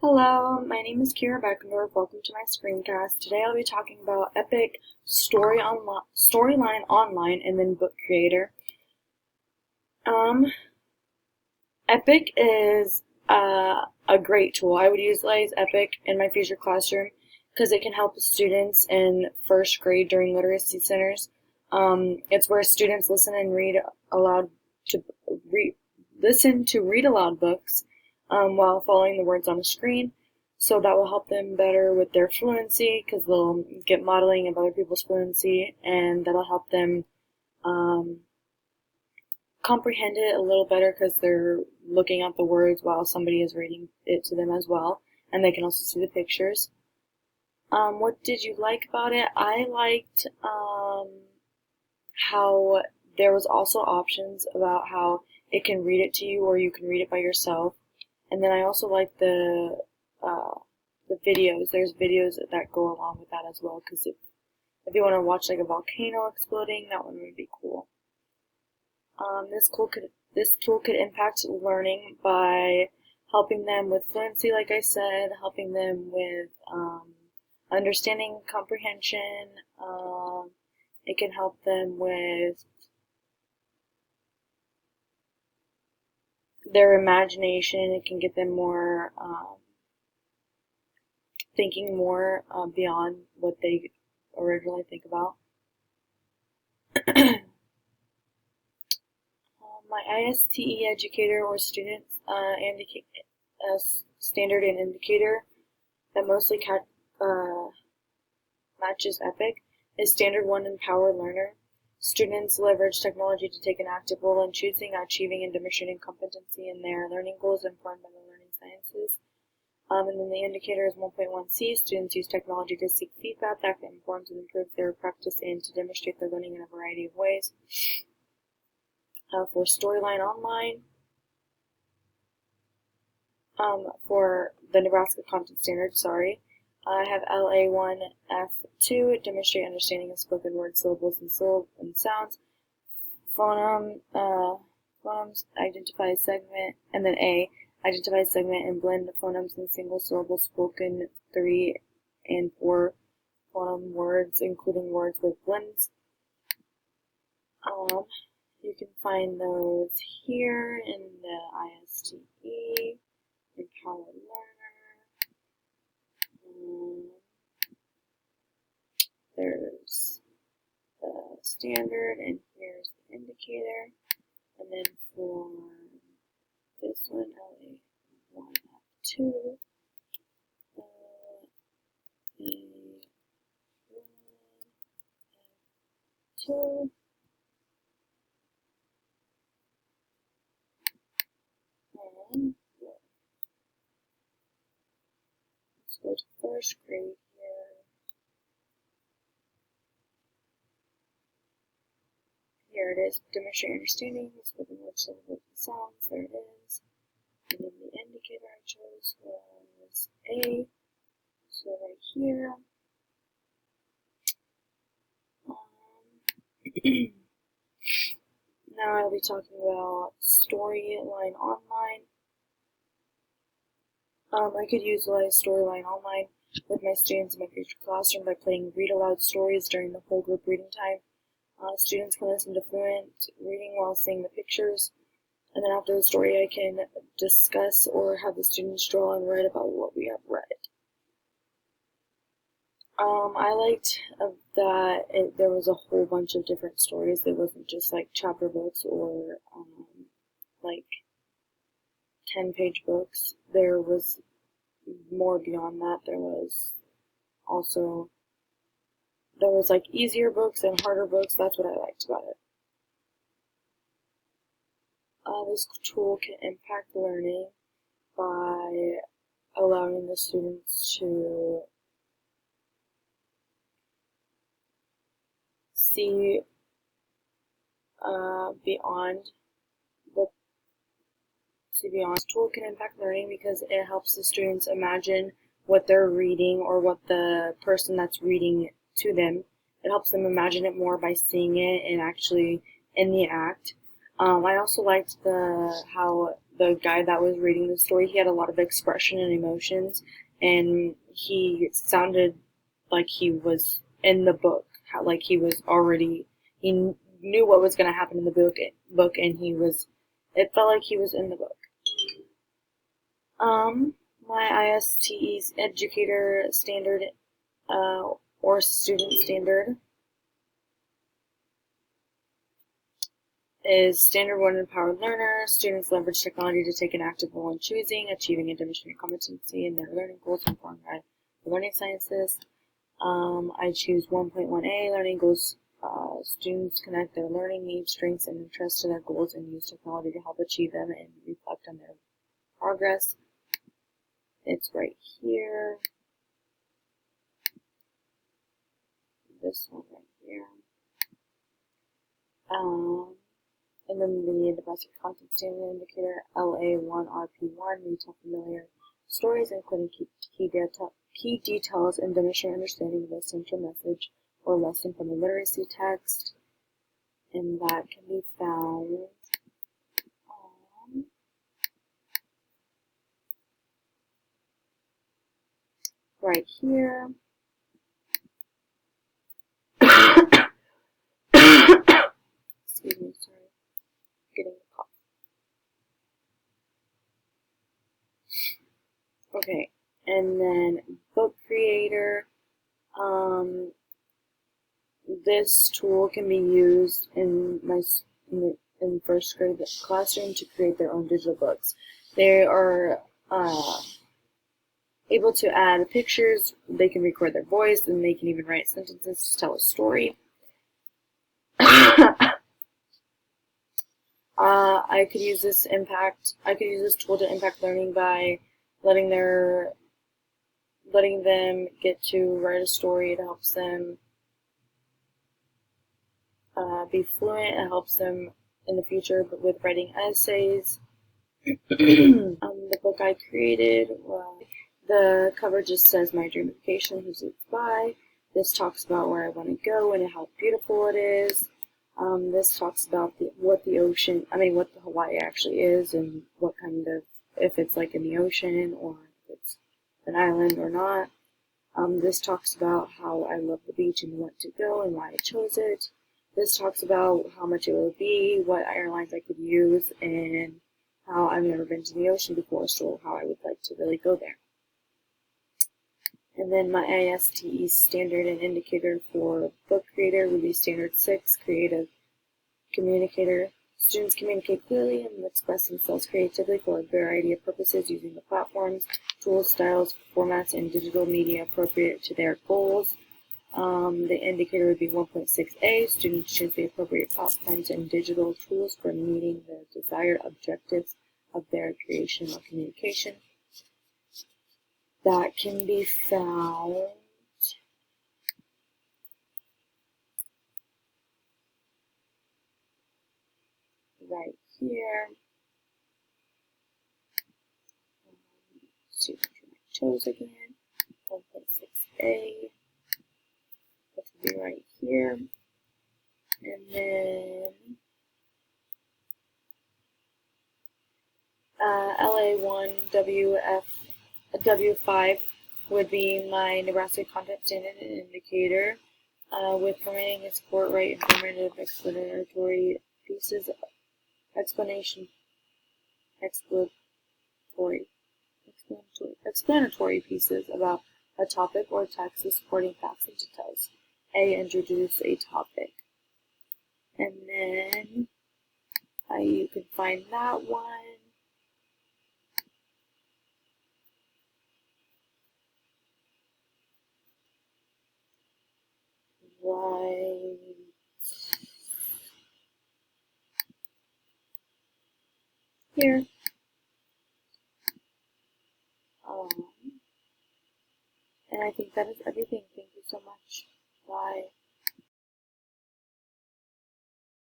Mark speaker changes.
Speaker 1: Hello, my name is Kira Beckendorf. Welcome to my screencast. Today I'll be talking about Epic Storyline Online and then Book Creator. Epic is a great tool. I would utilize Epic in my future classroom because it can help students in first grade during literacy centers. It's where students listen and read aloud to read aloud books while following the words on the screen. So that will help them better with their fluency because they'll get modeling of other people's fluency, and that'll help them comprehend it a little better because they're looking at the words while somebody is reading it to them as well, and they can also see the pictures. What did you like about it? I liked how there was also options about how it can read it to you or you can read it by yourself. And then I also like the videos. There's videos that go along with that as well, because if you want to watch like a volcano exploding, that one would be cool. This tool could impact learning by helping them with fluency, like I said, helping them with understanding comprehension. It can help them with their imagination. It can get them more thinking more beyond what they originally think about. My ISTE educator or students standard and indicator that mostly matches Epic is Standard 1 Empower Learner. Students leverage technology to take an active role in choosing, achieving, and demonstrating competency in their learning goals informed by the learning sciences. And then the indicator is 1.1c. Students use technology to seek feedback that informs and improves their practice and to demonstrate their learning in a variety of ways. For Storyline Online, for the Nebraska Content Standard, I have LA1F2, demonstrate understanding of spoken word syllables and sounds. Phonemes, identify segment, and then A, identify segment and blend phonemes and single syllable spoken 3 and 4 phoneme words, including words with blends. You can find those here in the ISTE, Empower Learner. There's the standard, and here's the indicator. And then for this one, LA1F2, A1F2. Let's go to first grade here. Here it is, demonstrate understanding, spoken word syllables and sounds, there it is. And then the indicator I chose was A, so right here. Now I'll be talking about Storyline Online. I could utilize Storyline Online with my students in my future classroom by playing read aloud stories during the whole group reading time. Students can listen to fluent reading while seeing the pictures, and then after the story I can discuss or have the students draw and write about what we have read. I liked that there was a whole bunch of different stories. It wasn't just like chapter books or like 10-page books. There was more beyond that. There was like easier books and harder books. That's what I liked about it. This tool can impact learning by allowing the students to see beyond. This tool can impact learning because it helps the students imagine what they're reading or what the person that's reading to them. It helps them imagine it more by seeing it and actually in the act. I also liked how the guy that was reading the story, he had a lot of expression and emotions, and he sounded like he was in the book, how like he was already knew what was going to happen in the book, and it felt like he was in the book. My ISTE's educator standard or student standard is Standard 1 Empowered Learner. Students leverage technology to take an active role in choosing, achieving, and demonstrating competency in their learning goals informed by the learning sciences. I choose 1.1a, learning goals. Students connect their learning needs, strengths, and interests to their goals and use technology to help achieve them and reflect on their progress. It's right here. This one right here. And then the Nebraska Content Standard Indicator, LA1RP1, retail familiar stories, including key details and demonstrate understanding of the essential message or lesson from the literacy text. And that can be found right here. Excuse me, sorry. Getting a cough. Okay, and then book creator. This tool can be used in first grade classroom to create their own digital books. They are able to add pictures, they can record their voice, and they can even write sentences to tell a story. I could use this tool to impact learning by letting them get to write a story. It helps them be fluent. It helps them in the future with writing essays. The book I created, the cover just says my dream vacation, who's it by. This talks about where I want to go and how beautiful it is. This talks about what the Hawaii actually is and what kind of, if it's like in the ocean or if it's an island or not. This talks about how I love the beach and want to go and why I chose it. This talks about how much it will be, what airlines I could use, and how I've never been to the ocean before, so how I would like to really go there. And then my ISTE standard and indicator for book creator would be standard 6, creative communicator. Students communicate clearly and express themselves creatively for a variety of purposes using the platforms, tools, styles, formats, and digital media appropriate to their goals. The indicator would be 1.6a. Students choose the appropriate platforms and digital tools for meeting the desired objectives of their creation or communication. That can be found right here. See which one I chose again. 1.6a. That would be right here. And then LA1W5 would be my Nebraska Content Standard and Indicator. With permitting and support right informative explanatory pieces, explanatory pieces about a topic or text with supporting facts and details. A, introduce a topic. And then you can find that one. Right here. And I think that is everything. Thank you so much. Bye.